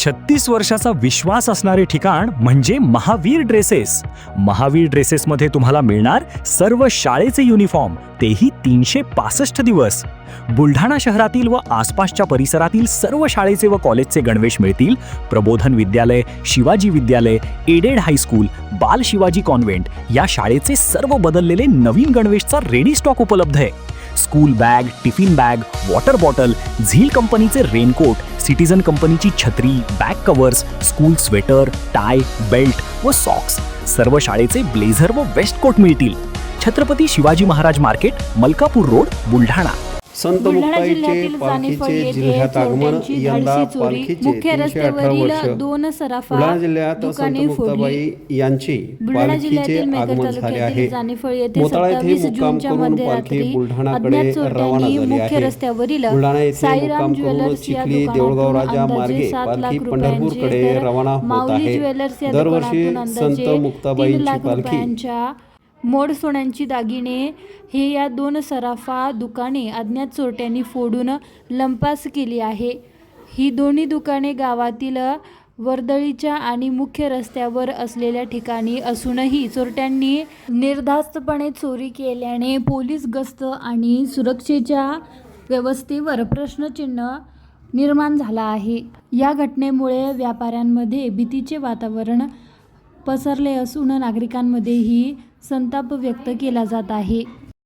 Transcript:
36 वर्षाचा विश्वास असणारे ठिकाण म्हणजे महावीर ड्रेसेस. महावीर ड्रेसेसमध्ये तुम्हाला मिळणार सर्व शाळेचे युनिफॉर्म, तेही 365 दिवस. बुलढाणा शहरातील व आसपासच्या परिसरातील सर्व शाळेचे व कॉलेजचे गणवेश मिळतील. प्रबोधन विद्यालय, शिवाजी विद्यालय, एडेड हायस्कूल, बाल शिवाजी कॉन्व्हेंट या शाळेचे सर्व बदललेले नवीन गणवेशचा रेडी स्टॉक उपलब्ध आहे. School bag, tiffin bag, water bottle, झील कंपनीचे रेनकोट, सिटीजन कंपनीची छत्री, back covers, school sweater, tie, belt व सॉक्स, सर्व शाळेचे ब्लेझर व वेस्ट कोट मिळतील. Chhatrapati Shivaji Maharaj market, Malkapur road, Buldhana. संत मुक्ताईचे पालखीचे जिल्ह्यात आगमन. यंदा पालखीचे मुख्य 318 रस्त्यावरील वर्ष. 2 सराफा बुलढाणा जिल्ह्यात संत मुक्ताबाई यांची पालखीचे आगमन झाले आहे. मोताळा येथे मुक्काम करून पालखी बुलढाणाकडे रवाना झाली आहे. बुलढाणा येथे मुक्काम करून चिखली देऊळगाव राजा मार्गे पालखी पंढरपूरकडे रवाना होत आहे. दरवर्षी संत मुक्ताबाईंची पालखी मोड सोन्यांची दागिने हे या 2 सराफा दुकाने अज्ञात चोरट्यांनी फोडून लंपास केली आहे. ही दोन्ही दुकाने गावातील वर्दळीच्या आणि मुख्य रस्त्यावर असलेल्या ठिकाणी असूनही चोरट्यांनी निर्धास्तपणे चोरी केल्याने पोलीस गस्त आणि सुरक्षेच्या व्यवस्थेवर प्रश्नचिन्ह निर्माण झाला आहे. या घटनेमुळे व्यापाऱ्यांमध्ये भीतीचे वातावरण पसरले असून नागरिकांमध्येही संताप व्यक्त केला जात आहे.